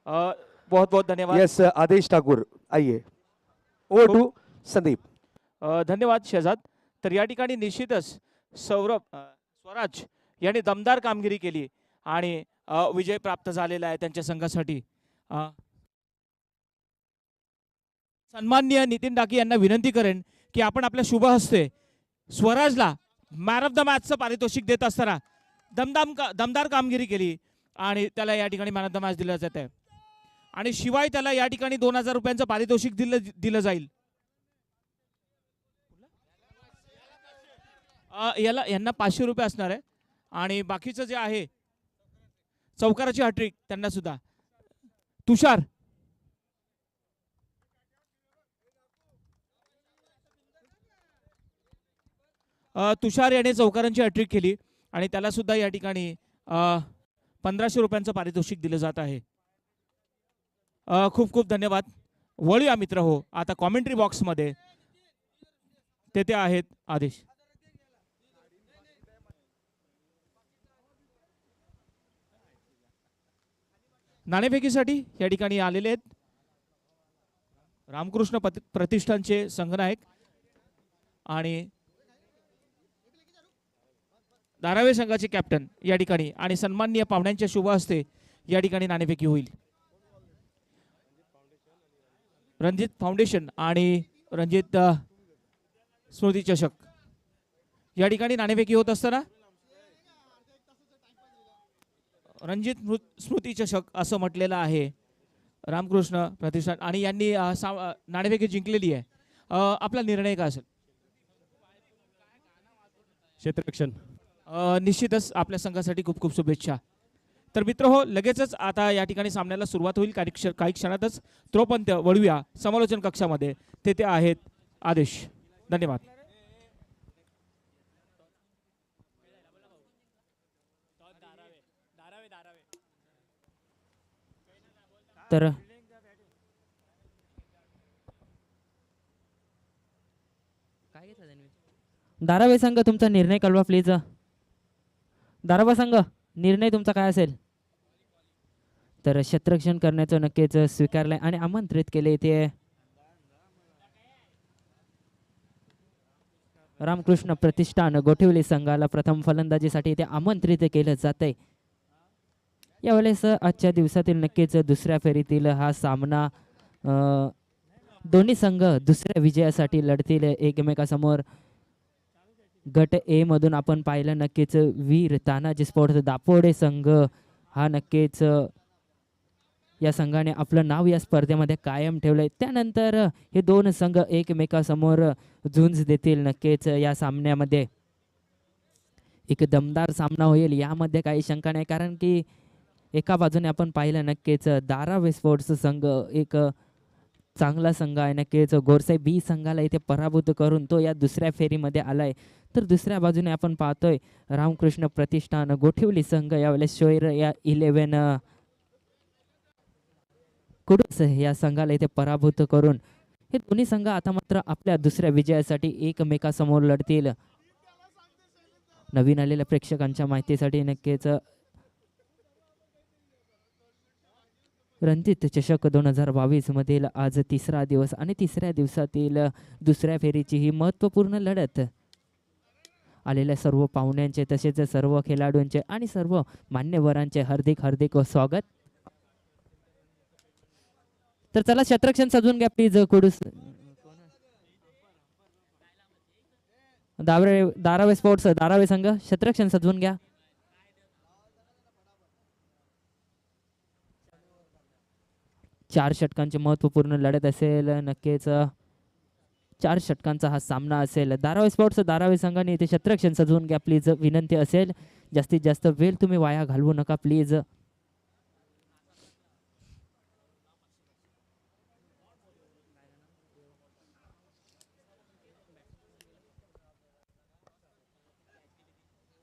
बहुत बहुत धन्यवाद। यस आदेश ठाकुर आइए ओ टू संदीप। धन्यवाद शहजाद। तर या ठिकाणी निश्चितच सौरभ स्वराज यांनी दमदार कामगिरी केली आणि विजय प्राप्त झालेला आहे त्यांच्या संघासाठी। सन्माननीय नितीन डाकी यांना विनंती करेन की आपण आपल्या शुभ हस्ते स्वराजला मॅन ऑफ द मॅचचं पारितोषिक देत असताना दमदार कामगिरी केली आणि त्याला या ठिकाणी मॅन ऑफ द मॅच दिलं जात आहे आणि शिवाय त्याला या ठिकाणी 2000 रुपयांचं पारितोषिक दिलं जाईल। यांना 500 रुपये असणार आहे आणि बाकीचं जे आहे चौकाराची हॅट्रिक त्यांना सुद्धा। तुषार तुषार याने चौकारांची हॅट्रिक केली आणि त्याला सुद्धा या ठिकाणी 1500 रुपयांचं पारितोषिक दिलं जात आहे। खूप खूप धन्यवाद। वळूया मित्र हो आता कॉमेंट्री बॉक्स मध्ये। तेथे आहेत आदेश। नाणेफेकीसाठी या ठिकाणी आलेले आहेत रामकृष्ण प्रतिष्ठानचे संघनायक आणि धारावे संघाचे कॅप्टन या ठिकाणी आणि सन्माननीय पाहुण्यांच्या शुभ हस्ते या ठिकाणी नाणेफेकी होईल। रणजित फाउंडेशन आणि रणजित स्मृती चषक या ठिकाणी नाणेफेकी होत असताना रणजित स्मृती चषक असं म्हटलेलं आहे रामकृष्ण प्रतिष्ठान आणि यांनी नाणेफेकी जिंकलेली आहे। आपला निर्णय काय असेल? क्षेत्ररक्षण। निश्चितच आपल्या संघासाठी खूप खूप शुभेच्छा। तर मित्र हो लगेचच आता या ठिकाणी सामन्याला सुरुवात होईल। काही क्षणातच त्रोपंत वळूया समालोचन कक्षामध्ये। तेथे आहेत आदेश। धन्यवाद। तर धारावे संघ तुमचा निर्णय कळवा प्लीज। धारावा संघ निर्णय तुमचा काय असेल? तर क्षेत्ररक्षण करण्याचं नक्कीच स्वीकारलंय आणि आमंत्रित केले ते रामकृष्ण प्रतिष्ठान गोठिवली संघाला प्रथम फलंदाजीसाठी ते आमंत्रित केलं जातंय। यावेळेस आजच्या दिवसातील नक्कीच दुसऱ्या फेरीतील हा सामना दोन्ही संघ दुसऱ्या विजयासाठी लढतील एकमेकासमोर। गट ए मधून आपण पाहिलं नक्कीच वीर तानाजी स्पोर्ट्स दापोडे संघ हा नक्कीच या संघाने आपलं नाव या स्पर्धेमध्ये कायम ठेवलंय। त्यानंतर हे दोन संघ एकमेकासमोर झुंज देतील नक्कीच या सामन्यामध्ये। एक दमदार सामना होईल यामध्ये काही शंका नाही, कारण की एका बाजूने आपण पाहिलं नक्कीच धारावे स्पोर्ट्स संघ एक चांगला संघ आहे, नक्कीच गोरसाई बी संघाला इथे पराभूत करून तो या दुसऱ्या फेरीमध्ये आलाय। तर दुसऱ्या बाजूने आपण पाहतोय रामकृष्ण प्रतिष्ठान गोठिवली संघ यावेळेस शोयर या 11 कुडूस या संघाला इथे पराभूत करून हे दोन्ही संघ आता मात्र आपल्या दुसऱ्या विजयासाठी एकमेकासमोर लढतील। नवीन आलेल्या प्रेक्षकांच्या माहितीसाठी नक्कीच रणजित चषक 2022 मधील आज तिसरा दिवस आणि तिसऱ्या दिवसातील दुसऱ्या फेरीची ही महत्त्वपूर्ण लढत आलेल्या सर्व पाहुण्यांचे तसेच सर्व खेळाडूंचे आणि सर्व मान्यवरांचे हार्दिक स्वागत। तर चला क्षेत्ररक्षण सजवून घ्या प्लीज। कुडूस धारावे स्पोर्ट्स धारावे संघ क्षेत्ररक्षण सजवून घ्या। चार षटकांची महत्त्वपूर्ण लढत असेल, नक्कीच 4 षटकांचा हा सामना असेल। धारावे स्पोर्ट्स धारावे संघाने इथे क्षेत्ररक्षण सजवून घ्या प्लीज, विनंती असेल। जास्तीत जास्त वेळ तुम्ही वाया घालवू नका प्लीज।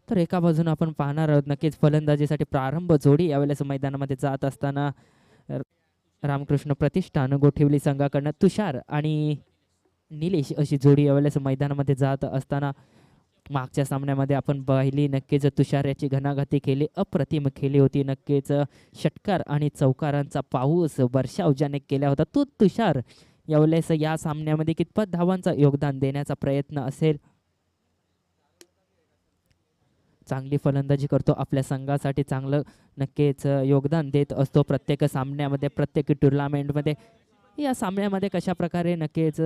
तर एका बाजूने आपण पाहणार आहोत नक्कीच फलंदाजीसाठी प्रारंभ जोडी यावेळेस मैदानामध्ये जात असताना रामकृष्ण प्रतिष्ठान गोठिवली संघाकडनं तुषार आणि निलेश अशी जोडी यावेळेस मैदानामध्ये जात असताना मागच्या सामन्यामध्ये आपण पाहिली नक्कीच तुषार याची घणाघाती खेळी अप्रतिम खेळी होती. नक्कीच षटकार आणि चौकारांचा पाऊस वर्षाव ज्याने केला होता तो तुषार यावेळेस या सामन्यामध्ये कितपत धावांचं योगदान देण्याचा प्रयत्न असेल. चांगली फलंदाजी करतो आपल्या संघासाठी, चांगलं नक्कीच योगदान देत असतो प्रत्येक सामन्यामध्ये, प्रत्येक टुर्नामेंटमध्ये. या सामन्यामध्ये कशा प्रकारे नक्कीच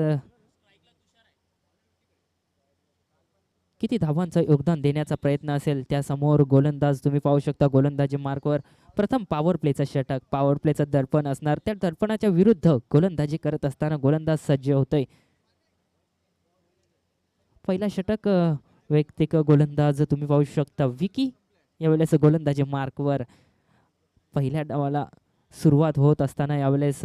किती धावांचं योगदान देण्याचा प्रयत्न असेल. त्यासमोर गोलंदाज तुम्ही पाहू शकता, गोलंदाजी मार्कवर प्रथम पॉवर प्लेचा षटक, पॉवर प्लेचं दर्पण असणार. त्या दर्पणाच्या विरुद्ध गोलंदाजी करत असताना गोलंदाज सज्ज होतोय. पहिला षटक वैयक्तिक गोलंदाज तुम्ही पाहू शकता विकी यावेळेस गोलंदाजी मार्कवर. पहिल्या डावाला सुरुवात होत असताना यावेळेस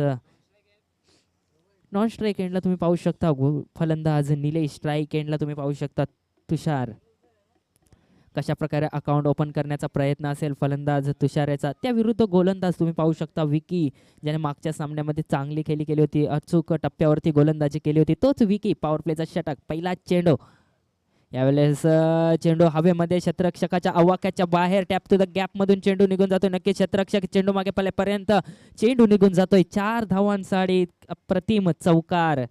नॉन स्ट्राईक एंडला तुम्ही पाहू शकता फलंदाज निलेश, स्ट्राईक एंडला तुम्ही पाहू शकता तुषार. कशा प्रकारे अकाउंट ओपन करण्याचा प्रयत्न असेल फलंदाज तुषार याचा. त्या विरुद्ध गोलंदाज तुम्ही पाहू शकता विकी, ज्याने मागच्या सामन्यामध्ये चांगली खेळी केली होती, अचूक टप्प्यावरती गोलंदाजी केली होती. तोच विकी, पॉवर प्लेचा षटक, पहिला चेंडू. यावेळेस चेंडू हवेमध्ये क्षेत्ररक्षकाच्या आवाक्याच्या बाहेर, टॅप टू द गॅप मधून चेंडू निघून जातो. नक्की क्षेत्ररक्षक चेंडू मागे पडल्यापर्यंत चेंडू निघून जातोय. 4 धावांसाठी अप्रतिम चौकार.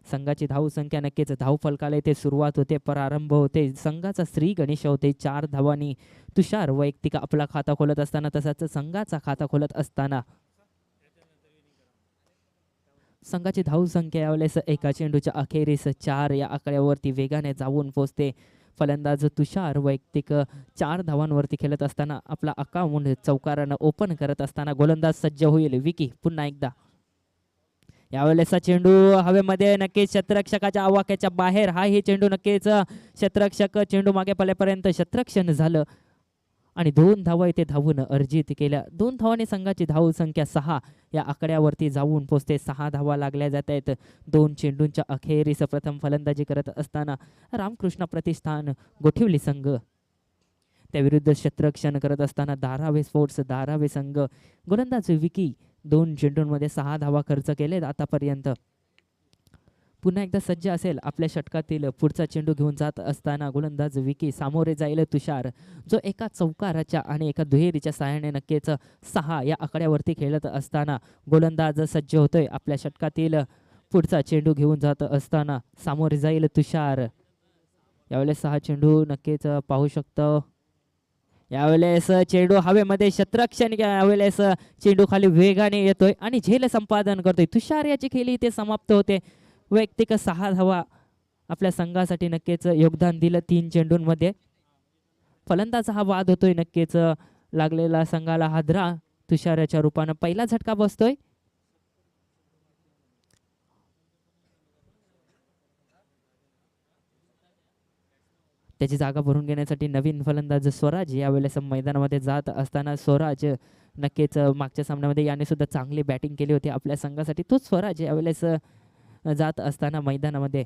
संघाची धाव संख्या नक्कीच धाव फलकाला इथे सुरुवात होते, प्रारंभ होते. संघाचा श्री गणेश होते 4 धावांनी. तुषार वैयक्तिक आपला खाता खोलत असताना, तसाच संघाचा खाता खोलत असताना संघाची धाव संख्या यावेळेस एका चेंडूच्या अखेरीस 4 या आकड्यावरती वेगाने जाऊन पोहोचते. फलंदाज तुषार वैयक्तिक 4 धावांवरती खेळत असताना आपला अकाउंट चौकारानं ओपन करत असताना गोलंदाज सज्ज होईल विकी. पुन्हा एकदा यावेळेसचा चेंडू हवेमध्ये, नक्कीच क्षेत्ररक्षकाच्या आवाक्याच्या बाहेर. हा ही चेंडू नक्कीच क्षेत्ररक्षक चेंडू मागे पडल्यापर्यंत क्षेत्ररक्षण झालं आणि 2 धावा इथे धावून अर्जित केल्या. 2 धावांनी संघाची धाव संख्या 6 या आकड्यावरती जाऊन पोहोचते. 6 धावा लागल्या जात आहेत 2 चेंडूंच्या अखेरीस. प्रथम फलंदाजी करत असताना रामकृष्ण प्रतिष्ठान गोठिवली संघ, त्याविरुद्ध क्षेत्ररक्षण करत असताना धारावी स्पोर्ट्स धारावी संघ. गोलंदाज विकी 2 चेंडूंमध्ये 6 धावा खर्च केलेत आतापर्यंत. पुन्हा एकदा सज्ज असेल आपल्या षटकातील पुढचा चेंडू घेऊन जात असताना गोलंदाज विकी. सामोरे जाईल तुषार, जो एका चौकाराच्या आणि एका दुहेरीच्या सहाय्याने नक्कीच 6 या आकड्यावरती खेळत असताना गोलंदाज सज्ज होतोय. आपल्या षटकातील पुढचा चेंडू घेऊन जात असताना सामोरे जाईल तुषार. यावेळेस 6 चेंडू नक्कीच पाहू शकतो. यावेळेस चेंडू हवेमध्ये, क्षेत्ररक्षण यावेळेस चेंडू खाली वेगाने येतोय आणि झेल संपादन करतोय. तुषार याची खेळी इथे समाप्त होते. वैयक्तिक 6 धावा आपल्या संघासाठी नक्कीच योगदान दिलं 3 चेंडूंमध्ये. फलंदाजा हा वाद होतोय, नक्कीच लागलेला संघाला हादरा तुषाराच्या रूपानं. पहिला झटका बसतोय. त्याची जागा भरून घेण्यासाठी नवीन फलंदाज स्वराज यावेळेस मैदानामध्ये जात असताना, स्वराज नक्कीच मागच्या सामन्यामध्ये याने सुद्धा चांगली बॅटिंग केली होती आपल्या संघासाठी. तोच स्वराज यावेळेस जात असताना मैदानामध्ये.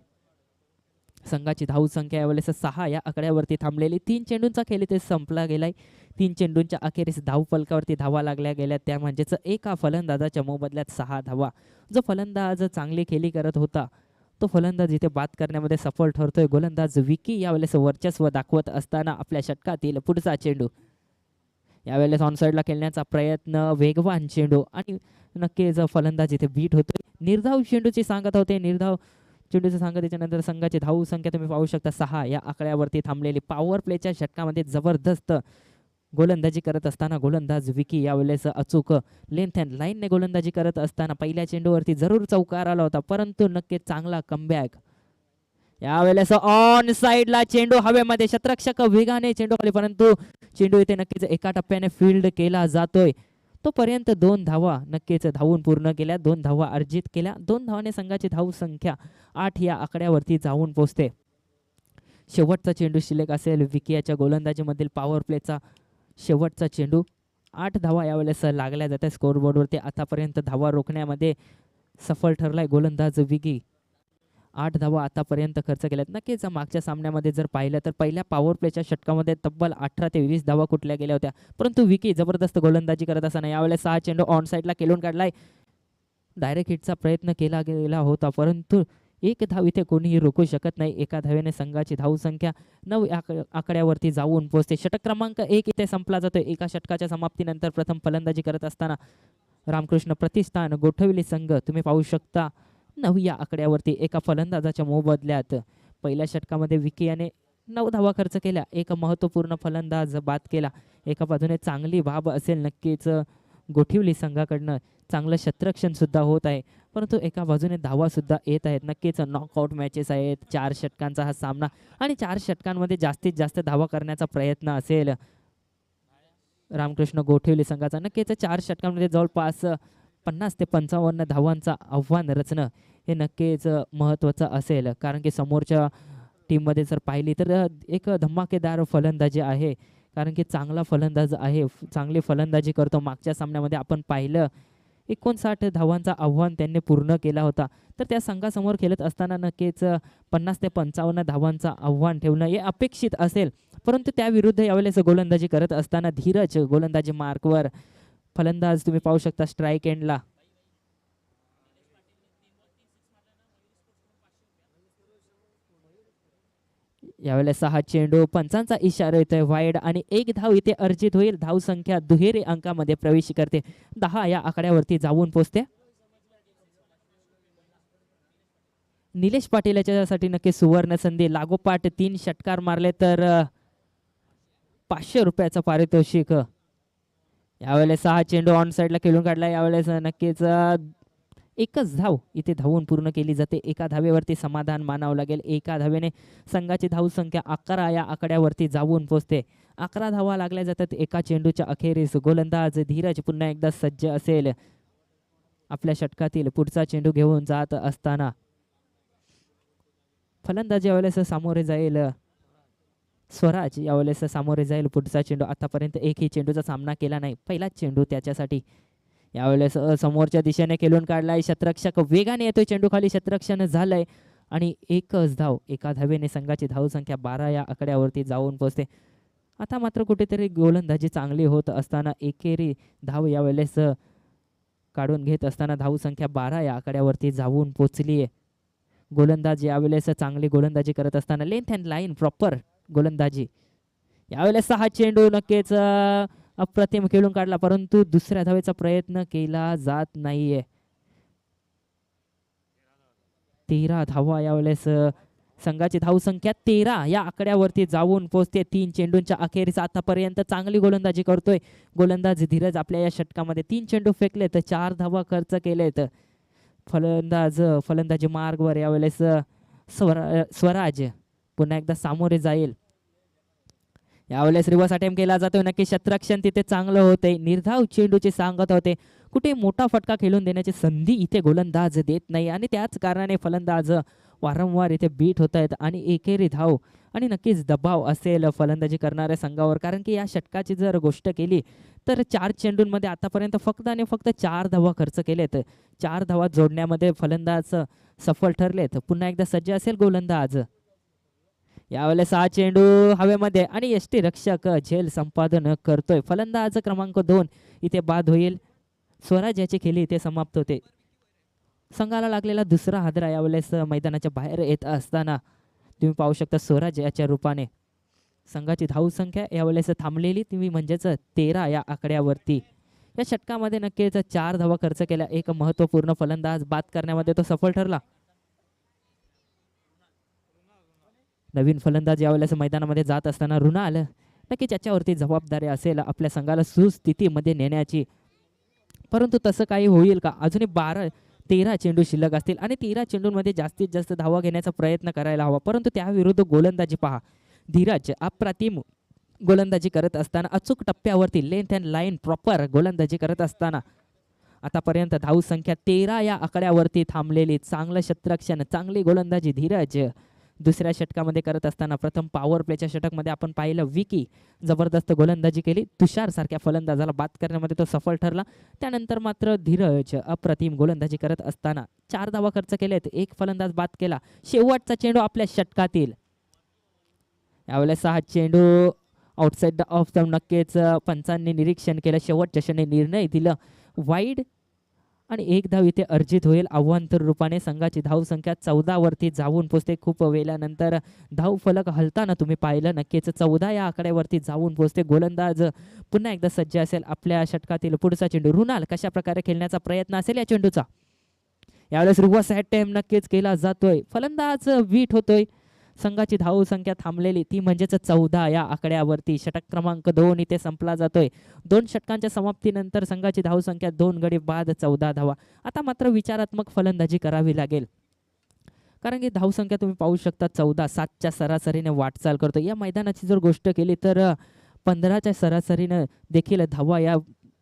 संघाची धाव संख्या यावेळेस 6 या आकड्यावरती थांबलेली. 3 चेंडूंचा खेळ इथे संपला गेलाय. 3 चेंडूंच्या अखेरीस धाव फलकावरती धावा लागल्या गेल्या, त्या म्हणजेच एका फलंदाजाच्या मोबदल्यात 6 धावा. जो फलंदाज चांगली खेळी करत होता तो फलंदाज इथे बाद करण्यामध्ये सफल ठरतोय. गोलंदाज विकी यावेळेस वर्चस्व दाखवत असताना आपल्या षटकातील पुढचा चेंडू. यावेळेस ऑनसाईडला खेळण्याचा प्रयत्न, वेगवान चेंडू आणि नक्कीच फलंदाज इथे बीट होतोय. निर्धाव चेंडूची सांगत होते, निर्धाव चेंडूची सांगत. त्याच्यानंतर संघाची धाव संख्या तुम्ही पाहू शकता 6 या आकड्यावरती थांबलेली. पॉवर प्लेच्या षटकामध्ये जबरदस्त गोलंदाजी करत असताना गोलंदाज विकी यावेळेस अचूक लेंथ अँड लाईनने गोलंदाजी करत असताना पहिल्या चेंडूवरती जरूर चौकार आला होता, परंतु नक्कीच चांगला कमबॅक. यावेळेस ऑन साइडला चेंडू हवेमध्ये, क्षेत्ररक्षक वेगाने चेंडू खाली, परंतु चेंडू इथे नक्कीच एका टप्प्याने फील्ड केला जातोय. तोपर्यंत 2 धावा नक्कीच धावून पूर्ण केल्या, 2 धावा अर्जित केल्या. 2 धावाने संघाची धाव संख्या 8 या आकड्यावरती जाऊन पोहोचते. शेवटचा चेंडू शिल्लक असेल विकी याच्या गोलंदाजीमधील पॉवर प्लेचा शेवटचा चेंडू. 8 धावा यावेळेस लागल्या जातात स्कोरबोर्डवरती. आतापर्यंत धावा रोखण्यामध्ये सफल ठरलाय गोलंदाज विकी. 8 धावा आतापर्यंत खर्च केल्यात. नक्कीच मागच्या सामन्यामध्ये जर पाहिलं तर पहिल्या पॉवर प्लेच्या षटकामध्ये तब्बल 18 ते 20 धावा कुठल्या गेल्या होत्या, परंतु विकी जबरदस्त गोलंदाजी करत असताना यावेळेस 6 चेंडू ऑन साईडला खेळून काढलाय. डायरेक्ट हिटचा प्रयत्न केला गेला होता, परंतु एक धाव इथे कोणीही रोखू शकत नाही. एका धावेने संघाची धावसंख्या 9 या आकड्यावरती जाऊन पोहोचते. षटक क्रमांक 1 इथे संपला जातोय. एका षटकाच्या समाप्तीनंतर प्रथम फलंदाजी करत असताना रामकृष्ण प्रतिष्ठान गोठविली संघ तुम्ही पाहू शकता 9 या आकड्यावरती एका फलंदाजाच्या मोबदल्यात पहिल्या षटकामध्ये विकी याने 9 धावा खर्च केल्या. एक महत्त्वपूर्ण फलंदाज बाद केला. एका बाजूने चांगली बाब असेल नक्कीच गोठिवली संघाकडनं चांगलं क्षेत्ररक्षण सुद्धा होत आहे, परंतु एका बाजूने धावा सुद्धा येत आहेत. नक्कीच नॉकआउट मॅचेस आहेत. 4 षटकांचा हा सामना आणि 4 षटकांमध्ये जास्तीत जास्त धावा करण्याचा प्रयत्न असेल रामकृष्ण गोठिवली संघाचा. नक्कीच 4 षटकांमध्ये जवळपास 50 ते 55 धावांचा आव्हान रचणं हे नक्कीच महत्त्वाचं असेल, कारण की समोरच्या टीममध्ये जर पाहिली तर एक धमाकेदार फलंदाजी आहे, कारण की चांगला फलंदाज आहे, चांगली फलंदाजी करतो. मागच्या सामन्यामध्ये आपण पाहिलं 59 धावांचा आव्हान त्यांनी पूर्ण केला होता. तर त्या संघासमोर खेळत असताना नक्कीच 50 ते 55 धावांचा आव्हान ठेवणं हे अपेक्षित असेल, परंतु त्याविरुद्ध यावेळेस गोलंदाजी करत असताना धीरज गोलंदाजी मार्कवर, फलंदाज तुम्ही पाहू शकता स्ट्राईक एंडला. यावेळेस 6 चेंडू, पंचांचा इशारा येतोय वाईड आणि 1 धाव इथे अर्जित होईल. धाव संख्या दुहेरी अंकामध्ये प्रवेश करते. 10 या आकड्यावरती जाऊन पोहोचते. निलेश पाटील याच्यासाठी नक्की सुवर्ण संधी. लागोपाठ 3 षटकार मारले तर 500 रुपयाचं पारितोषिक. यावेळेस 6 चेंडू ऑन साईडला खेळून काढला. यावेळेस नक्कीच एकच धाव इथे धावून पूर्ण केली जाते. एका धावेवरती समाधान मानावं लागेल. एका धावेने संघाची धावसंख्या 11 या आकड्यावरती जाऊन पोहोचते. 11 धावा लागल्या जातात एका चेंडूच्या अखेरीस. गोलंदाज धीरज पुन्हा एकदा सज्ज असेल आपल्या षटकातील पुढचा चेंडू घेऊन जात असताना. फलंदाज यावेळेस सामोरे जाईल स्वराज. यावेळेस सामोरे जाईल पुढचा चेंडू. आतापर्यंत एकही चेंडूचा सामना केला नाही, पहिलाच चेंडू त्याच्यासाठी. यावेळेस समोरच्या दिशेने खेळून काढलाय. क्षेत्ररक्षक वेगाने येतोय. चेंडू खाली क्षेत्ररक्षण झालंय आणि एकच धाव. एका धावेने संघाची धावसंख्या 12 या आकड्यावरती जाऊन पोहोचते. आता मात्र कुठेतरी गोलंदाजी चांगली होत असताना एकेरी धाव यावेळेस काढून घेत असताना धावसंख्या 12 या आकड्यावरती जाऊन पोचली आहे. गोलंदाज यावेळेस चांगली गोलंदाजी करत असताना लेंथ अँड लाईन प्रॉपर गोलंदाजी. यावेळेस 6 चेंडू नक्कीच अप्रतिम खेळून काढला, परंतु दुसऱ्या धावेचा प्रयत्न केला जात नाहीये. 13 धावा यावेळेस संघाची धावसंख्या 13 या आकड्यावरती जाऊन पोहोचते. 3 चेंडूंच्या अखेरीस आतापर्यंत चांगली गोलंदाजी करतोय गोलंदाज धीरज. आपल्या या षटकामध्ये 3 चेंडू फेकलेत, 4 धावा खर्च केलेत. फलंदाजी मार्गवर यावेळेस स्वराज पुन्हा एकदा सामोरे जाईल. यावेळेस रिव्हर्स अटेम्प्ट केला जातोय. नक्की क्षेत्ररक्षण तिथे चांगलं होते. निर्धाव चेंडूचे सांगत होते. कुठे मोठा फटका खेळून देण्याची संधी इथे गोलंदाज देत नाही आणि त्याच कारणाने फलंदाज वारंवार इथे बीट होत आहेत आणि एकेरी धाव आणि नक्कीच दबाव असेल फलंदाजी करणाऱ्या संघावर, कारण की या षटकाची जर गोष्ट केली तर 4 चेंडूंमध्ये आतापर्यंत फक्त आणि फक्त 4 धावा खर्च केलेत. 4 धावा जोडण्यामध्ये फलंदाज सफल ठरलेत. पुन्हा एकदा सज्ज असेल गोलंदाज. यावेळेस 6 चेंडू हवेमध्ये आणि यष्टी रक्षक झेल संपादन करतोय. फलंदाज क्रमांक 2 इथे बाद होईल. स्वराज याची खेळी इथे समाप्त होते. संघाला लागलेला दुसरा हादरा यावेळेस मैदानाच्या बाहेर येत असताना तुम्ही पाहू शकता स्वराज याच्या रूपाने. संघाची धावसंख्या यावेळेस थांबलेली तुम्ही म्हणजेच 13 या आकड्यावरती. या षटकामध्ये नक्कीच 4 धावा खर्च केल्या. एक महत्त्वपूर्ण फलंदाज बाद करण्यामध्ये तो सफल ठरला. नवीन फलंदाज यावेळेस मैदानामध्ये जात असताना रुणाल नक्कीच याच्यावरती जबाबदारी असेल आपल्या संघाला सुस्थितीमध्ये नेण्याची, परंतु तसं काही होईल का? अजूनही 13 चेंडू शिल्लक असतील आणि 13 चेंडूंमध्ये जास्तीत जास्त धावा घेण्याचा प्रयत्न करायला हवा, परंतु त्याविरुद्ध गोलंदाजी पहा. धीरज अप्रतिम गोलंदाजी करत असताना अचूक टप्प्यावरती लेंथ अँड लाईन प्रॉपर गोलंदाजी करत असताना आतापर्यंत धावसंख्या 13 या आकड्यावरती थांबलेली. चांगलं क्षेत्ररक्षण, चांगली गोलंदाजी धीरज दुसऱ्या षटकामध्ये करत असताना. प्रथम पॉवर प्लेच्या षटकमध्ये आपण पाहिलं विकी जबरदस्त गोलंदाजी केली. तुषार सारख्या फलंदाजाला बाद करण्यामध्ये तो सफल ठरला. त्यानंतर मात्र धीरज अप्रतिम गोलंदाजी करत असताना 4 धावा खर्च केलेत. एक फलंदाज बाद केला. शेवटचा चेंडू आपल्या षटकातील. यावेळेस 6 चेंडू आउटसाइड ऑफ द. नक्कीच पंचांनी निरीक्षण केलं. शेवटच्या क्षणी निर्णय दिला वाईड आणि एक धाव इथे अर्जित होईल. अवांतर रूपाने संघाची धाव संख्या 14 वरती जाऊन पोचते. खूप वेळानंतर धाव फलक हलताना तुम्ही पाहिलं नक्कीच. 14 या आकड्यावरती जाऊन पोचते. गोलंदाज पुन्हा एकदा सज्ज असेल. आपल्या षटकातील पुढचा चेंडू रुणाल कशा प्रकारे खेळण्याचा प्रयत्न असेल या चेंडूचा. यावेळेस रिव्हर्स अटेम्प्ट नक्कीच केला जातोय. फलंदाज वीट होतोय. संघाची धाव संख्या थांबलेली ती म्हणजेच 14 या आकड्यावरती. षटक क्रमांक 2 इथे संपला जातोय. 2 षटकांच्या समाप्तीनंतर संघाची धाव संख्या 2 गडी बाद 14 धावा. आता मात्र विचारात्मक फलंदाजी करावी लागेल, कारण की धाव संख्या तुम्ही पाहू शकता 14, 7च्या सरासरीने वाटचाल करतो. या मैदानाची जर गोष्ट केली तर 15च्या सरासरीने देखील धावा या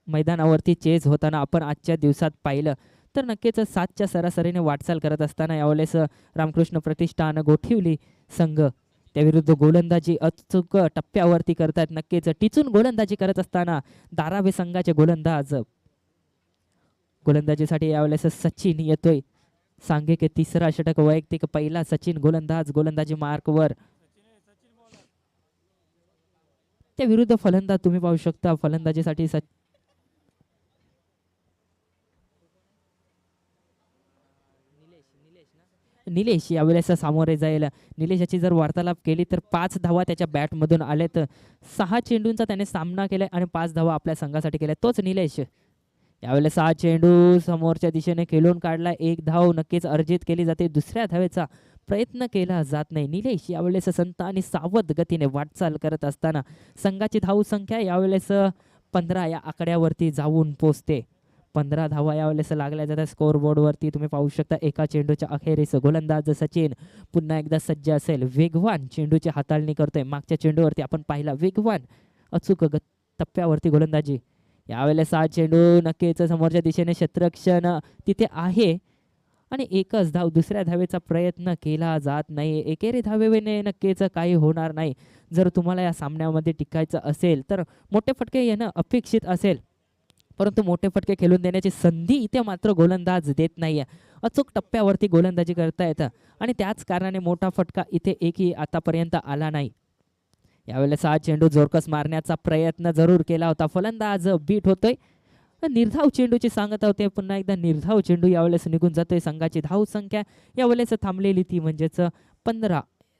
मैदानावरती चेज होताना आपण आजच्या दिवसात पाहिलं. तर नक्कीच 7च्या सरासरीने वाटचाल करत असताना यावेळेस रामकृष्ण प्रतिष्ठान गोठिवली संघ त्याविरुद्ध गोलंदाजी अचूक टप्प्यावरती करतात. नक्कीच टिचून गोलंदाजी करत असताना धारावी संघाचे गोलंदाजीसाठी यावेळेस सचिन येतोय. सांघिक तिसरा षटक, वैयक्तिक पहिला सचिन गोलंदाजी मार्कवर. त्या विरुद्ध फलंदाज तुम्ही पाहू शकता. फलंदाजीसाठी निलेश यावेळेस सामोरे जाईल. निलेशाची जर वार्तालाप केली तर 5 धावा त्याच्या बॅटमधून आलेत. 6 चेंडूंचा त्याने सामना केलाय आणि 5 धावा आपल्या संघासाठी केल्या. तोच निलेश यावेळेस 6 चेंडू समोरच्या दिशेने खेळून काढला. 1 धाव नक्कीच अर्जित केली जाते. दुसऱ्या धावेचा प्रयत्न केला जात नाही. निलेश यावेळेस संत आणि सावध गतीने वाटचाल करत असताना संघाची धाव संख्या यावेळेस 15 या आकड्यावरती जाऊन पोचते. 15 धावा यावेळेस लागल्या जातात स्कोअर बोर्डवरती. तुम्ही पाहू शकता एका चेंडूच्या अखेरीस गोलंदाज सचिन पुन्हा एकदा सज्ज असेल. वेगवान चेंडूची हाताळणी करतोय. मागच्या चेंडूवरती आपण पाहिला वेगवान अचूक टप्प्यावरती गोलंदाजी. यावेळेस 7 चेंडू नक्कीच समोरच्या दिशेने क्षेत्ररक्षण तिथे आहे आणि एकच धाव. दुसऱ्या धावेचा प्रयत्न केला जात नाही. एकेरी धावेने नक्कीच काही होणार नाही. जर तुम्हाला या सामन्यामध्ये टिकायचं असेल तर मोठे फटके येणं अपेक्षित असेल, परंतु मोठे फटके खेळून देण्याची संधी इथे मात्र गोलंदाज देत नाहीये. अचूक टप्प्यावरती गोलंदाजी करता येतं आणि त्याच कारणाने मोठा फटका इथे एकही आतापर्यंत आला नाही. यावेळेस 7 चेंडू जोरकस मारण्याचा प्रयत्न जरूर केला होता. फलंदाज बीट होतोय. निर्धाव चेंडूची सांगता होते. पुन्हा एकदा निर्धाव चेंडू यावेळेस निघून जातोय. संघाची धाव संख्या यावेळेस थांबलेली ती म्हणजेच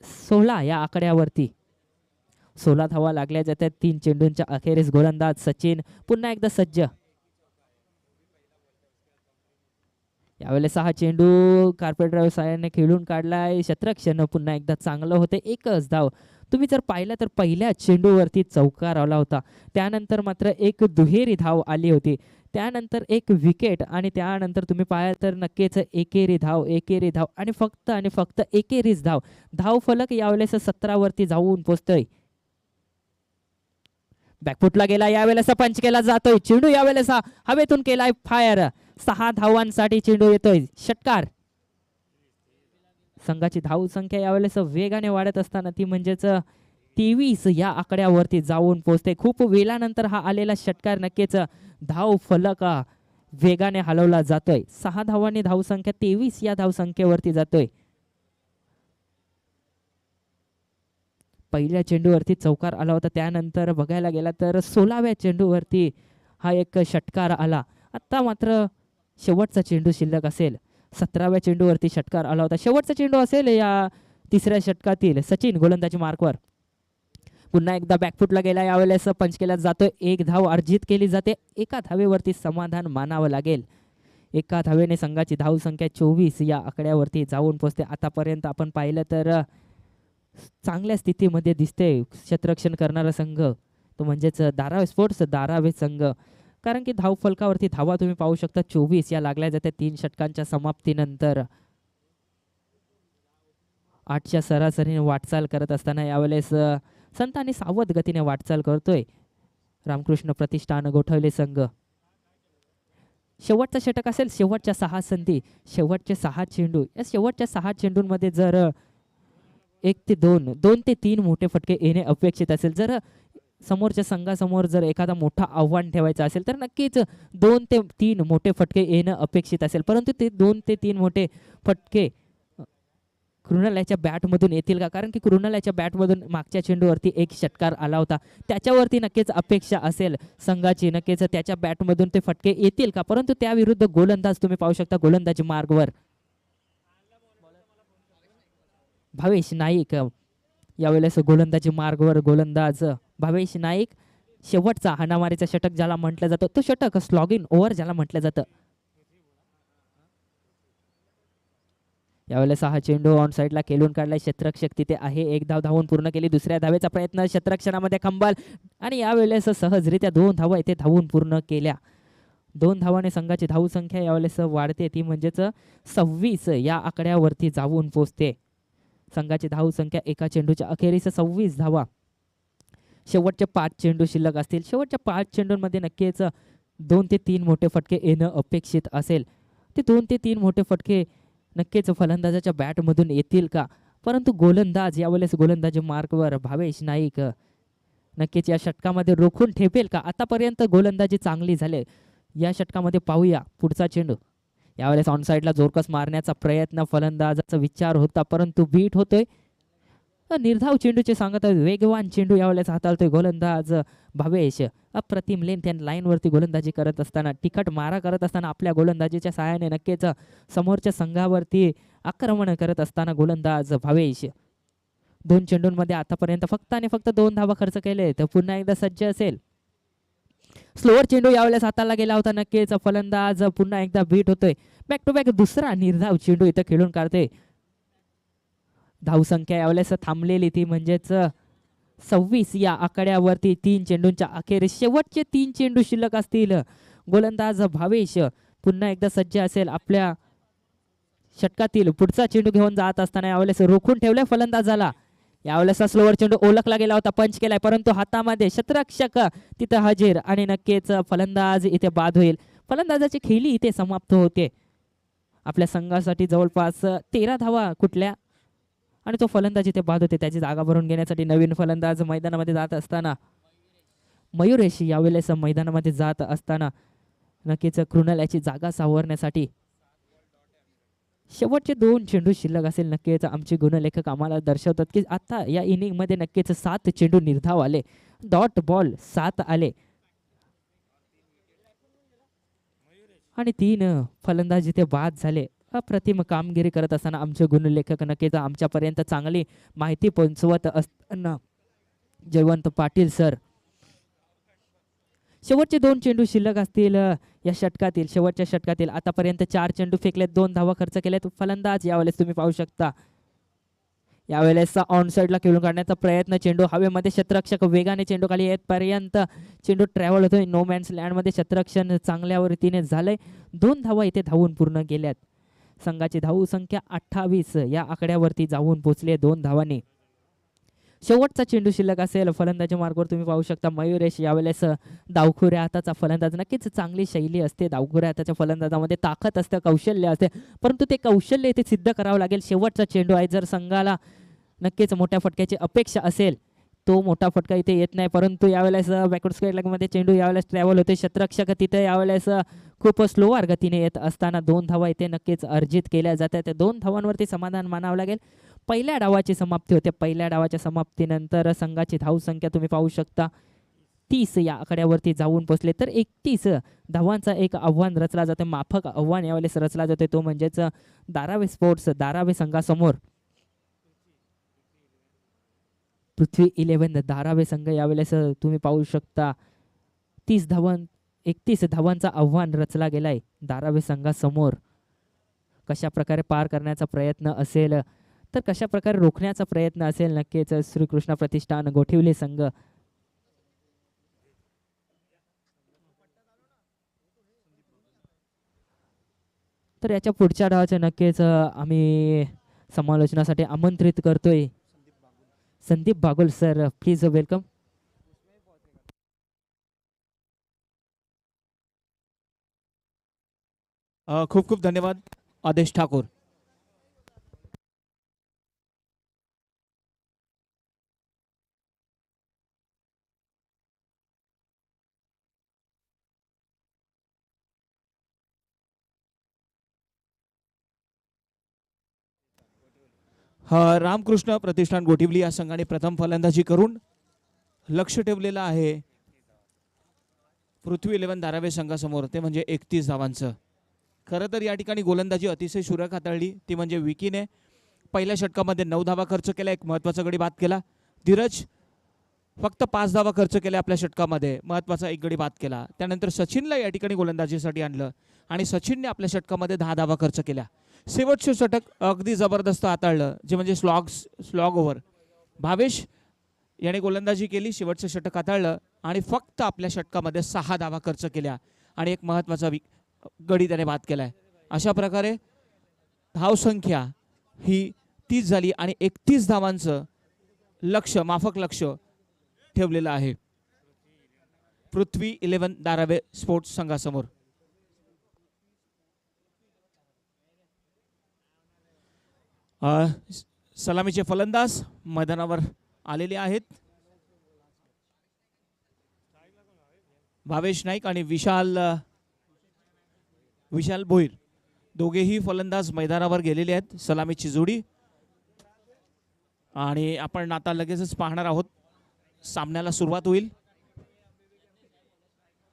16 या आकड्यावरती. 16 धावा लागल्या जातात 3 चेंडूंच्या अखेरीस. गोलंदाज सचिन पुन्हा एकदा सज्ज. यावेळेस 6 चेंडू कार्पेट ड्राईव्ह साहाय्याने खेळून काढलाय. क्षेत्ररक्षण पुन्हा एकदा चांगलं होते. एकच धाव. तुम्ही जर पाहिलं तर पहिल्या चेंडूवरती चौकार आला होता. त्यानंतर मात्र एक दुहेरी धाव आली होती. त्यानंतर एक विकेट आणि त्यानंतर तुम्ही पाहिलं तर नक्कीच एकेरी धाव आणि फक्त एकेरीच धाव. धाव फलक यावेळेस 17 वरती जाऊन पोचतोय. बॅकफुटला गेला. यावेळेस पंच केला जातोय. चेंडू यावेळेस हवेतून केलाय फायर. 6 धावांसाठी चेंडू येतोय. षटकार. संघाची धाव संख्या यावेळेस वेगाने वाढत असताना ती म्हणजेच 23 या आकड्यावरती जाऊन पोचते. खूप वेळानंतर हा आलेला षटकार नक्कीच धाव फलक वेगाने हलवला जातोय. 6 धावांनी धाव संख्या 23 या धाव संख्येवरती जातोय. पहिल्या चेंडूवरती चौकार आला होता. त्यानंतर बघायला गेला तर 16व्या चेंडूवरती हा एक षटकार आला. आता मात्र शेवटचा चेंडू शिल्लक असेल. 17व्या चेंडूवरती षटकार आला होता. शेवटचा चेंडू असेल या तिसऱ्या षटकातील. सचिन गोलंदाजी मार्कवर. पुन्हा एकदा बॅकफुटला गेला. यावेळेस पंच केला जातोय. 1 धाव अर्जित केली जाते. एका धावेवरती समाधान मानावं लागेल. एका धावेने संघाची धाव संख्या 24 या आकड्यावरती जाऊन पोचते. आतापर्यंत आपण पाहिलं तर चांगल्या स्थितीमध्ये दिसते क्षेत्ररक्षण करणारा संघ तो म्हणजेच धारावी स्पोर्ट्स धारावी संघ. कारण की धाव फलकावरती धावा तुम्ही पाहू शकता 24 या लागल्या जाते 3 षटकांच्या समाप्तीनंतर. 8च्या सरासरीने वाटचाल करत असताना यावेळेस संत आणि सावध गतीने वाटचाल करतोय रामकृष्ण प्रतिष्ठान गोठवले संघ. शेवटचा षटक असेल. शेवटच्या 6 संधी, शेवटचे 6 चेंडू. या शेवटच्या 6 चेंडूंमध्ये जर 1 ते 2 ते 3 मोठे फटके येणे अपेक्षित असेल, जर समोरच्या संघासमोर जर एखादा मोठा आव्हान ठेवायचं असेल तर नक्कीच 2 ते 3 मोठे फटके येणं अपेक्षित असेल. परंतु ते 2 ते 3 मोठे फटके कृणाल याच्या बॅटमधून येतील का, कारण की कृणाल याच्या बॅटमधून मागच्या चेंडूवरती एक षटकार आला होता, त्याच्यावरती नक्कीच अपेक्षा असेल संघाची, नक्कीच त्याच्या बॅटमधून ते फटके येतील का. परंतु त्याविरुद्ध गोलंदाज तुम्ही पाहू शकता गोलंदाजी मार्गवर भावेश नाईक. यावेळेस गोलंदाजी मार्गवर गोलंदाज भावेश नाईक. शेवटचा हाणामारीचा षटक ज्याला म्हटलं जातं, तो षटक स्लॉगिंग ओव्हर ज्याला म्हटलं जातं. यावेळेस हा चेंडू ऑन साईडला खेळून काढलाय, क्षेत्ररक्षक तिथे आहे, एक धाव धावून पूर्ण केली, दुसऱ्या धावेचा प्रयत्न क्षेत्ररक्षणामध्ये खंबाल आणि यावेळेस सहजरित्या 2 धावा इथे धावून पूर्ण केल्या. 2 धावाने संघाची धावसंख्या यावेळेस वाढते, ती म्हणजेच 26 या आकड्यावरती जाऊन पोहोचते. संघाची धावसंख्या एका चेंडूच्या अखेरीस 26 धावा. शेवटचे 5 चेंडू शिल्लक असतील, शेवटच्या 5 चेंडूंमध्ये नक्कीच 2 ते 3 मोठे फटके येणं अपेक्षित असेल. ते 2 ते 3 मोठे फटके नक्कीच फलंदाजाच्या बॅटमधून येतील का, परंतु गोलंदाज यावेळेस गोलंदाजी मार्कवर भावेश नाईक नक्कीच या षटकामध्ये रोखून ठेवेल का. आतापर्यंत गोलंदाजी चांगली झाली, या षटकामध्ये पाहूया पुढचा चेंडू. यावेळेस ऑन साईडला जोरकस मारण्याचा प्रयत्न फलंदाजाचा विचार होता, परंतु बीट होतोय. निर्धाव चेंडूचे सांगत आहेत, वेगवान चेंडू यावेळेस हाताळतोय गोलंदाज भावेश. अप्रतिम लेंथ अँड लाईनवरती गोलंदाजी करत असताना, तिखट मारा करत असताना, आपल्या गोलंदाजीच्या सहाय्याने नक्कीच समोरच्या संघावरती आक्रमण करत असताना गोलंदाज भावेश 2 चेंडूंमध्ये आतापर्यंत फक्त आणि फक्त 2 धावा खर्च केले, तर पुन्हा एकदा सज्ज असेल. स्लोअर चेंडू यावेळेस हाताला गेला होता, नक्कीच फलंदाज पुन्हा एकदा बीट होतोय. बॅक टू बॅक दुसरा निर्धाव चेंडू इथं खेळून काढते. धावसंख्या यावेळेस थांबलेली, ती म्हणजेच 26 या आकड्यावरती 3 चेंडूंच्या अखेरीस शेवटचे 3 चेंडू शिल्लक असतील. गोलंदाज भावेश पुन्हा एकदा सज्ज असेल, आपल्या षटकातील पुढचा चेंडू घेऊन जात असताना यावेळेस रोखून ठेवले फलंदाजाला. यावेळेस स्लोअर चेंडू ओळखला गेला होता, पंच केलाय, परंतु हातामध्ये क्षेत्ररक्षक तिथं हजर आणि नक्कीच फलंदाज इथे बाद होईल. फलंदाजाची खेळी इथे समाप्त होते. आपल्या संघासाठी जवळपास 13 धावा कुठल्या आणि तो फलंदाज इथे बाद होते. त्याची जागा भरून घेण्यासाठी नवीन फलंदाज मैदानामध्ये जात असताना मयुरेश यावेळेस मैदानामध्ये जात असताना नक्कीच कृणाल याची जागा सावरण्यासाठी शेवटचे 2 चेंडू शिल्लक असेल. नक्कीच आमचे गुणलेखक आम्हाला दर्शवतात की आता या इनिंगमध्ये नक्कीच 7 चेंडू निर्धाव आले, डॉट बॉल 7 आले आणि 3 फलंदाज इथे बाद झाले. अप्रतिम कामगिरी करत असताना आमचे गुणलेखक नक्कीच आमच्यापर्यंत चांगली माहिती पोहोचवत असताना जयवंत पाटील सर, शेवटचे 2 चेंडू शिल्लक असतील या षटकातील, शेवटच्या षटकातील आतापर्यंत 4 चेंडू फेकलेत, 2 धावा खर्च केल्यात. फलंदाज यावेळेस तुम्ही पाहू शकता, यावेळेस ऑन साईडला खेळून काढण्याचा प्रयत्न, चेंडू हवेमध्ये, क्षेत्ररक्षक वेगाने चेंडू खाली येतपर्यंत चेंडू ट्रॅव्हल होतोय. नो मॅन्स लँडमध्ये क्षेत्ररक्षण चांगल्या रीतीने झालंय. 2 धावा इथे धावून पूर्ण केल्यात. संघाची धाव संख्या 28 या आकड्यावरती जाऊन पोहोचले 2 धावांनी. शेवटचा चेंडू शिल्लक असेल फलंदाजी मार्गावर तुम्ही पाहू शकता मयुरेश यावेळेस डावखुऱ्या हाताचा फलंदाज. नक्कीच चांगली शैली असते डावखुऱ्या हाताच्या फलंदाजामध्ये, ताकद असते, कौशल्य असते, परंतु ते कौशल्य इथे सिद्ध करावं लागेल. शेवटचा चेंडू आहे, जर संघाला नक्कीच मोठ्या फटक्याची अपेक्षा असेल तो मोठा फटका इथे येत नाही, परंतु यावेळेस बॅकवर्ड स्क्वेअर लेगमध्ये चेंडू यावेळेस ट्रॅव्हल होते. क्षेत्ररक्षक तिथे यावेळेस खूप स्लोअर गतीने येत असताना 2 धावा इथे नक्कीच अर्जित केल्या जातात. त्या 2 धावांवरती समाधान मानावं लागेल. पहिल्या डावाची समाप्ती होते. पहिल्या डावाच्या समाप्तीनंतर संघाची धावसंख्या तुम्ही पाहू शकता 30 या आकड्यावरती जाऊन पोहोचले, तर 31 धावांचा एक आव्हान रचला जाते, माफक आव्हान यावेळेस रचला जाते, तो म्हणजेच धारावी स्पोर्ट्स धारावी संघासमोर पृथ्वी 11 धारावी संघ यावेळेस तुम्ही पाहू शकता 31 धावांचा आव्हान रचला गेलाय धारावी संघासमोर. कशा प्रकारे पार करण्याचा प्रयत्न असेल, तर कशा प्रकारे रोखण्याचा प्रयत्न असेल, नक्कीच श्रीकृष्ण प्रतिष्ठान गोठिवली संघ तर याच्या पुढच्या डावाचे नक्कीच आम्ही समालोचनासाठी आमंत्रित करतोय Sandeep Bagul sir, please welcome. खूप खूप धन्यवाद आदेश ठाकूर. रामकृष्ण प्रतिष्ठान गोटिवली या संघाने प्रथम फलंदाजी करून लक्ष ठेवलेलं आहे पृथ्वी 11 धारावे संघासमोर, ते म्हणजे 31 धावांचं. खरं तर या ठिकाणी गोलंदाजी अतिशय सुरेख हाताळली, ती म्हणजे विकीने पहिल्या षटकामध्ये 9 धावा खर्च केला, एक महत्त्वाचा गडी बाद केला. धीरज फक्त 5 धावा खर्च केल्या आपल्या षटकामध्ये, महत्त्वाचा एक गडी बाद केला. त्यानंतर सचिनला या ठिकाणी गोलंदाजीसाठी आणलं आणि सचिनने आपल्या षटकामध्ये 10 धावा खर्च केल्या. शेवटचे षटक अगदी जबरदस्त हाताळलं, जे म्हणजे स्लॉग ओव्हर. भावेश याने गोलंदाजी केली, शेवटचं षटक हाताळलं आणि फक्त आपल्या षटकामध्ये 6 धावा खर्च केल्या आणि एक महत्त्वाचा गडी त्याने बाद केलाय. अशा प्रकारे धावसंख्या ही 30 झाली आणि 31 धावांचं लक्ष, माफक लक्ष ठेवलेलं आहे पृथ्वी 11 धारावे स्पोर्ट्स संघासमोर. सलामीचे फलंदाज मैदानावर आलेले आहेत. भावेश नाईक आणि विशाल भोईर दोघेही फलंदाज मैदानावर गेलेले आहेत. सलामीची जोडी आणि आपण आता लगेचच पाहणार आहोत. सामन्याला सुरुवात होईल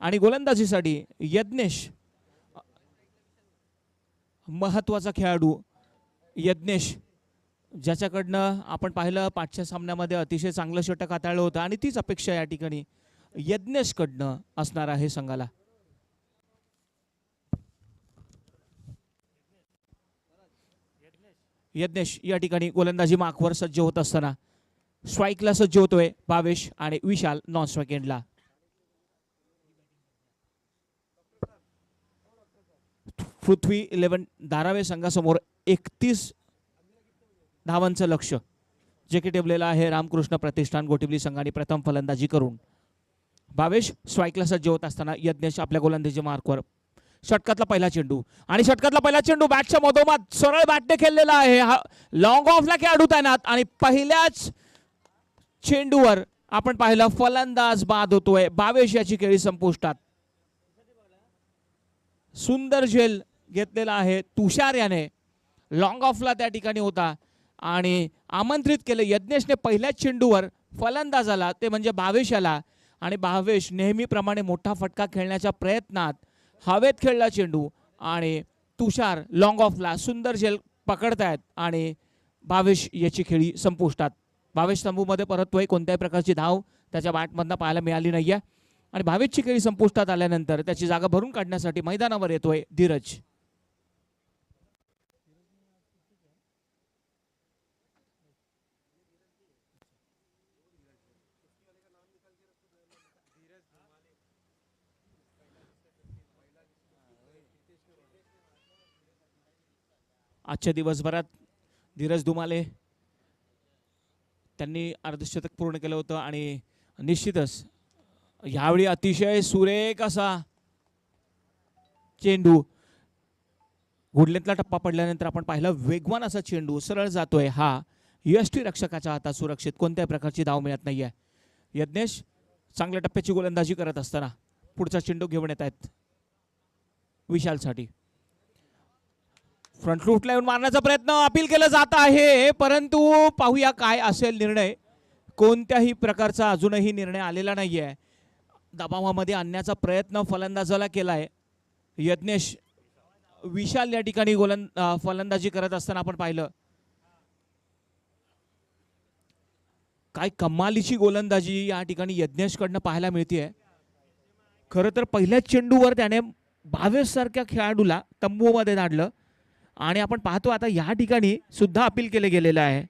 आणि गोलंदाजीसाठी यज्ञेश, महत्त्वाचा खेळाडू यज्ञेश, ज्याच्याकडनं आपण पाहिलं पाठच्या सामन्यामध्ये अतिशय चांगलं षटक हाताळलं होतं आणि तीच अपेक्षा या ठिकाणी यज्ञेशकडनं असणार आहे संघाला. यज्ञेश या ठिकाणी गोलंदाजी मार्कवर सज्ज होत असताना स्ट्राईकला सज्ज होतोय भावेश आणि विशाल नॉन स्ट्राईक एंडला. पृथ्वी 11 धारावे संघासमोर 31 धावांचं लक्ष जे की ठेवलेलं आहे रामकृष्ण प्रतिष्ठान गोटिवली संघाने प्रथम फलंदाजी करून. भावेश स्ट्राईकला सज्ज होत असताना यज्ञेश आपल्या गोलंदाजी मार्कवर. षटकातला पहिला चेंडू आणि षटकातला पहिला चेंडू बॅटच्या मधोमध सरळ बॅटने खेळलेला आहे. लॉंग ऑफला खेळाडू तैनात आणि पहिल्याच चेंडूवर आपण पाहिलं फलंदाज बाद होतोय. भावेश याची खेळी संपुष्टात. सुंदर झेल घेतलेला आहे तुषार याने. लॉंग ऑफला त्या ठिकाणी होता आणि आमंत्रित केले यज्ञेशने पहिल्याच चेंडूवर फलंदाजाला, ते म्हणजे भावेश याला. आणि भावेश नेहमीप्रमाणे मोठा फटका खेळण्याच्या प्रयत्नात हवेत खेळला चेंडू आणि तुषार लॉंग ऑफला सुंदर झेल पकडतायत आणि भावेश याची खेळी संपुष्टात. भावेश तंबूमध्ये परततोय, कोणत्याही प्रकारची धाव त्याच्या बॅटमधनं पाहायला मिळाली नाहीये आणि भावेशची खेळी संपुष्टात आल्यानंतर त्याची जागा भरून काढण्यासाठी मैदानावर येतोय धीरज. आजच्या दिवसभरात धीरज धुमाले त्यांनी अर्धशतक पूर्ण केलं होतं आणि निश्चितच यावेळी अतिशय सुरेख असा चेंडू गुडलेतला टप्पा पडल्यानंतर आपण पाहिलं वेगवान असा चेंडू सरळ जातोय. हा यष्टीरक्षकाच्या हातात सुरक्षित, कोणत्याही प्रकारची धाव मिळत नाहीये. यज्ञेश चांगल्या टप्प्याची गोलंदाजी करत असताना पुढचा चेंडू घेऊन येत आहेत विशालसाठी. फ्रंट लूटला येऊन मारण्याचा प्रयत्न अपील केलं जात आहे, परंतु पाहूया काय असेल निर्णय. कोणत्याही प्रकारचा अजूनही निर्णय आलेला नाहीये. दबावामध्ये आणण्याचा प्रयत्न फलंदाजाला केलाय यज्ञेश. विशाल या ठिकाणी फलंदाजी करत असताना आपण पाहिलं काय कमालीची गोलंदाजी या ठिकाणी यज्ञेशकडनं पाहायला मिळतेय. खरं तर पहिल्याच चेंडूवर त्याने भावेश सारख्या खेळाडूला तंबूमध्ये धाडलं आणि आपण पाहतो आता या ठिकाणी सुद्धा अपील केले गेलेलं आहे.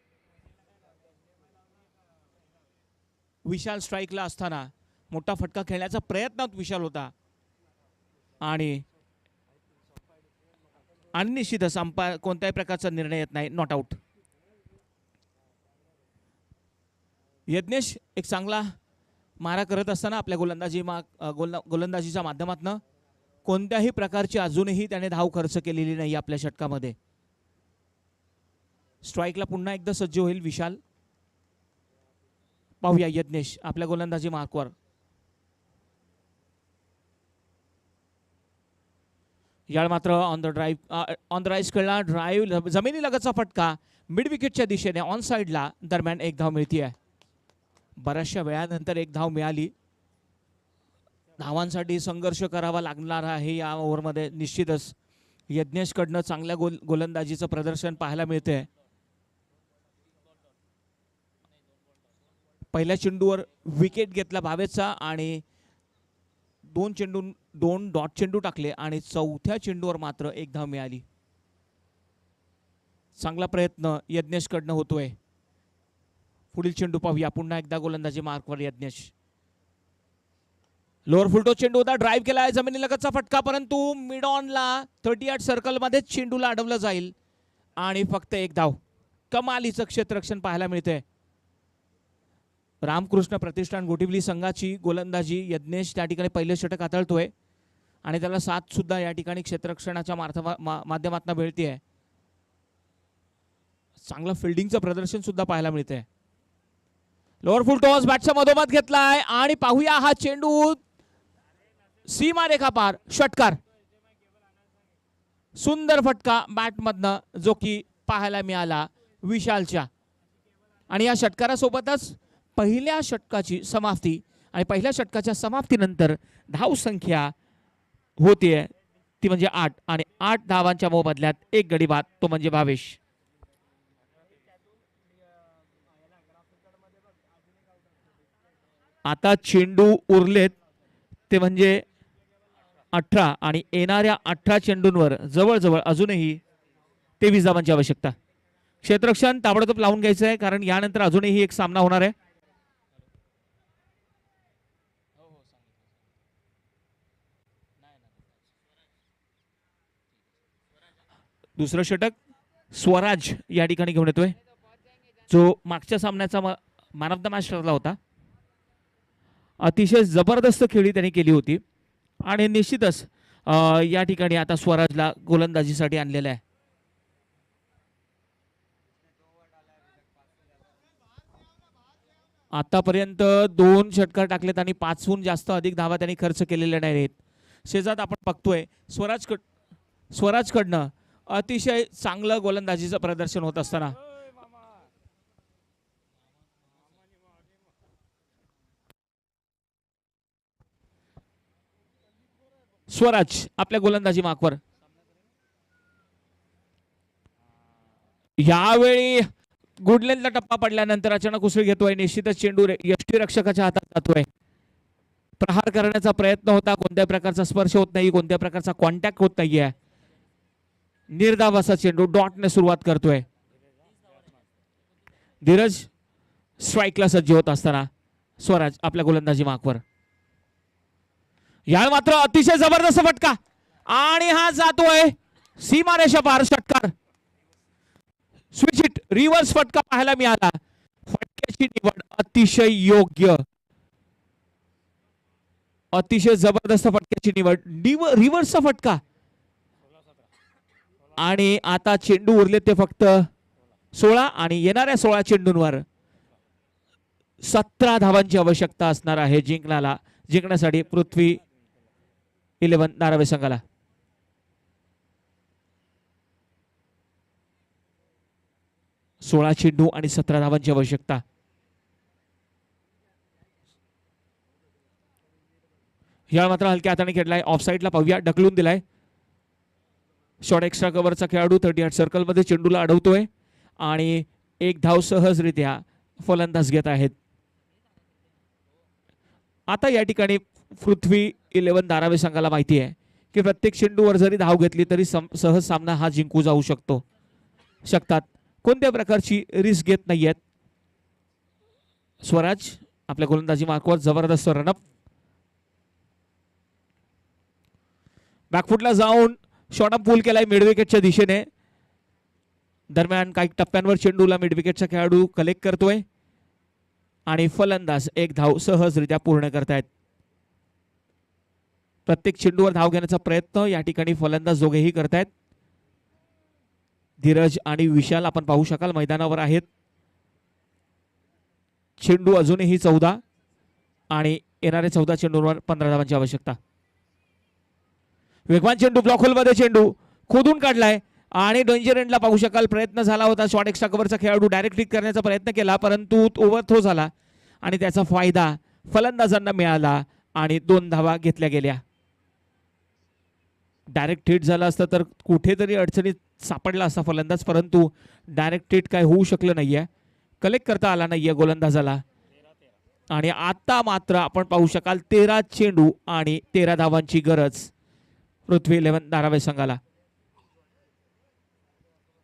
विशाल स्ट्राईकला असताना मोठा फटका खेळण्याचा प्रयत्नात विशाल होता आणि निश्चितच अंपायर कोणत्याही प्रकारचा निर्णय येत नाही, नॉट आउट. यज्ञेश एक चांगला मारा करत असताना आपल्या गोलंदाजीच्या माध्यमातून कोणत्याही प्रकारची अजूनही त्याने धाव खर्च केलेली नाही आपल्या षटकामध्ये. स्ट्राईकला पुन्हा एकदा सज्ज होईल विशाल. पाहूया यज्ञेश आपल्या गोलंदाजी मार्कवर. यावेळी मात्र ऑन द राईज खेळला ड्राईव्ह जमिनीलगतचा फटका मिड विकेटच्या दिशेने ऑन साईडला. दरम्यान एक धाव मिळतीये. बऱ्याचशा वेळानंतर एक धाव मिळाली. धावांसाठी संघर्ष करावा लागणार आहे या ओव्हरमध्ये. निश्चितच यज्ञेशकडनं चांगल्या गोलंदाजीचं प्रदर्शन पाहायला मिळतंय. पहिल्या चेंडूवर विकेट घेतला भावेचा आणि 2 डॉट चेंडू टाकले आणि चौथ्या चेंडूवर मात्र एक धाव मिळाली. चांगला प्रयत्न यज्ञेशकडनं होतोय. पुढील चेंडू पाहूया. पुन्हा एकदा गोलंदाजी मार्कवर यज्ञेश. लोअर फुलटो चेंडू होता. ड्राईव्ह केला आहे जमिनीलगतचा फटका परंतु मिड ऑनला 38 सर्कलमध्ये चेंडूला अडवलं जाईल आणि फक्त एक धाव. कमालीचं क्षेत्ररक्षण पाहायला मिळतंय. रामकृष्ण प्रतिष्ठान गोटिवली संघाची गोलंदाजी यज्ञेश त्या ठिकाणी पहिले षटक हाताळतोय आणि त्याला साथ सुद्धा या ठिकाणी क्षेत्ररक्षणाच्या माध्यमातून मिळतेय. चांगलं फिल्डिंगचं प्रदर्शन सुद्धा पाहायला मिळतंय. लोअर फुल टॉस बॅटच्या मधोमध घेतलाय आणि पाहूया हा चेंडू सीमा रेखा पार. षटकार. सुंदर फटका बॅटमधनं जो की पाहायला मिळाला विशालच्या. आणि या षटकारासोबतच पहिल्या षटकाची समाप्ती आणि पहिल्या षटकाच्या समाप्तीनंतर धाव संख्या होतीये ती म्हणजे 8 आणि 8 धावांच्या मोबदल्यात एक गडी बाद तो म्हणजे भावेश. आता चेंडू उरलेत ते म्हणजे 18 आणि येणाऱ्या 18 चेंडूंवर जवळजवळ अजूनही 23 धावांची आवश्यकता. क्षेत्ररक्षण ताबडतोब लावून घ्यायचं आहे कारण यानंतर अजूनही एक सामना होणार आहे. दुसरं षटक स्वराज या ठिकाणी घेऊन येतोय जो मागच्या सामन्याचा मॅन ऑफ द मॅच ठरला होता. अतिशय जबरदस्त खेळी त्यांनी केली होती आणि निश्चितच या ठिकाणी आता स्वराजला गोलंदाजीसाठी आणलेलं आहे. आतापर्यंत 2 षटकार टाकलेत आणि 5हून जास्त अधिक धावा त्यांनी खर्च केलेल्या नाहीत. शेजात आपण बघतोय स्वराजकडनं अतिशय चांगलं गोलंदाजीचं प्रदर्शन होत असताना स्वराज आपल्या गोलंदाजी मार्कवर. यावेळी गुडलेनला टप्पा पडल्यानंतर अचानक उसळी घेतोय. निश्चितच चेंडू यष्टीरक्षकाच्या हातात जातोय. प्रहार करण्याचा प्रयत्न होता. कोणत्या प्रकारचा स्पर्श होत नाही. कोणत्या प्रकारचा कॉन्टॅक्ट होत नाहीये. निर्धाव असा चेंडू डॉटने सुरुवात करतोय. धीरज स्ट्राईकला सज्ज होत असताना स्वराज आपल्या गोलंदाजी मार्कवर. या मात्र अतिशय जबरदस्त फटका आणि हा जातोय सीमारेषा पार. षटकार. स्विच हिट रिव्हर्स फटका पाहायला मिळाला. फटक्याची निवड अतिशय योग्य. अतिशय जबरदस्त फटक्याची निवड. रिव्हर्सचा फटका आणि आता चेंडू उरले ते फक्त 16 आणि येणाऱ्या 16 चेंडूंवर 17 धावांची आवश्यकता असणार आहे जिंकण्यासाठी पृथ्वी 11 धारावी संघाला. सोळा चेंडू आणि 17 धावांची आवश्यकता. या मात्र हलक्या हाताने खेळलाय. ऑफसाईडला पाहूया. ढकलून दिलाय. शॉर्ट एक्स्ट्रा कव्हरचा खेळाडू 38 सर्कल मध्ये चेंडूला अडवतोय आणि एक धाव सहजरित्या फलंदाज घेत आहेत. आता या ठिकाणी पृथ्वी 11 धारावी संघाला माहिती आहे की प्रत्येक चेंडूवर जरी धाव घेतली तरी सहज सामना हा जिंकू जाऊ शकतात. कोणत्या प्रकारची रिस्क घेत नाहीयेत. स्वराज आपल्या गोलंदाजी मार्कवर. जबरदस्त रनअप. बॅकफुटला जाऊन शॉर्ट पूल केलाय मिड विकेटच्या दिशेने. दरम्यान काही टप्प्यांवर चेंडूला मिड विकेटचा खेळाडू कलेक्ट करतोय आणि फलंदाज एक धाव सहजरित्या पूर्ण करतायत. प्रत्येक चेंडूवर धाव घेण्याचा प्रयत्न या ठिकाणी फलंदाज दोघेही करतायत. धीरज आणि विशाल आपण पाहू शकाल मैदानावर आहेत. चेंडू अजूनही 14 आणि येणाऱ्या 14 चेंडूंवर 15 धावांची आवश्यकता. वेगवान चेंडू ब्लॉक होलमध्ये चेंडू खोदून काढलाय आणि डेंजर एंडला पाहू शकाल प्रयत्न झाला होता. शॉट एक्स्ट्रा कव्हरचा खेळाडू डायरेक्ट हिट करण्याचा प्रयत्न केला परंतु ओव्हरथ्रो झाला आणि त्याचा फायदा फलंदाजांना मिळाला आणि 2 धावा घेतल्या गेल्या. डायरेक्ट हिट झाला असता तर कुठेतरी अडचणीत सापडला असता फलंदाज, परंतु डायरेक्ट हिट काय होऊ शकलं नाहीये, कलेक्ट करता आला नाहीये गोलंदाजाला. आणि आता मात्र आपण पाहू शकाल 13 चेंडू आणि 13 धावांची गरज पृथ्वी 11 धारावे संघाला.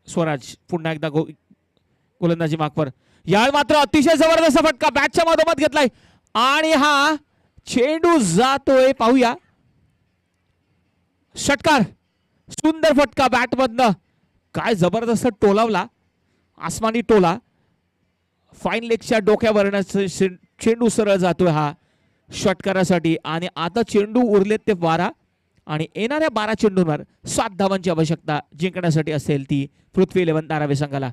स्वराज पुन्हा एकदा गोलंदाजी मार्कवर. यावेळी मात्र अतिशय जबरदस्त फटका बॅटच्या मधोमध घेतलाय आणि हा चेंडू जातोय. पाहूया षटकार, सुंदर फटका बॅटमधनं. काय जबरदस्त टोलावला, आसमानी टोला. फाईन लेगच्या डोक्यावरनं चेंडू सरळ जातोय हा षटकारासाठी. आणि आता चेंडू उरलेत ते 12 आणि येणाऱ्या 12 चेंडूंवर 7 धावांची आवश्यकता जिंकण्यासाठी असेल ती पृथ्वी 11 धारावे संघाला.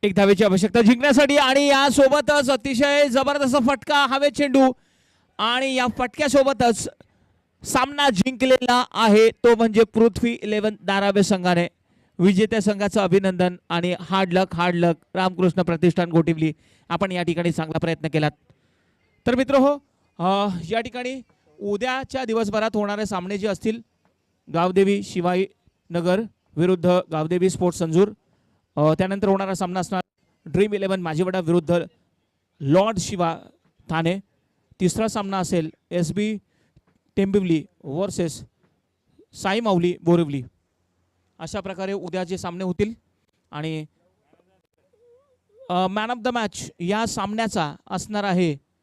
एक धावेची आवश्यकता जिंकण्यासाठी आणि या सोबतच अतिशय जबरदस्त फटका हवेत चेंडू आणि या फटक्यासोबतच सामना जिंकलेला आहे तो म्हणजे पृथ्वी 11 धारावे संघाने. विजेत्या संघाचं अभिनंदन आणि हार्ड लक रामकृष्ण प्रतिष्ठान गोटिवली. आपण या ठिकाणी चांगला प्रयत्न केलात. तर मित्रहो, या ठिकाणी उद्याच्या दिवसभरात होणारे सामने जे असतील, गावदेवी शिवाई नगर विरुद्ध गावदेवी स्पोर्ट्स संजूर, त्यानंतर होणारा सामना असणार ड्रीम 11 माझीवडा विरुद्ध लॉर्ड शिवा ठाणे. तिसरा सामना असेल SB टेंबिवली वर्सेस साई माऊली बोरिवली. अशा प्रकारे उद्या जे सामने होतील आणि मॅन ऑफ द मॅच या सामन्याचा असणार आहे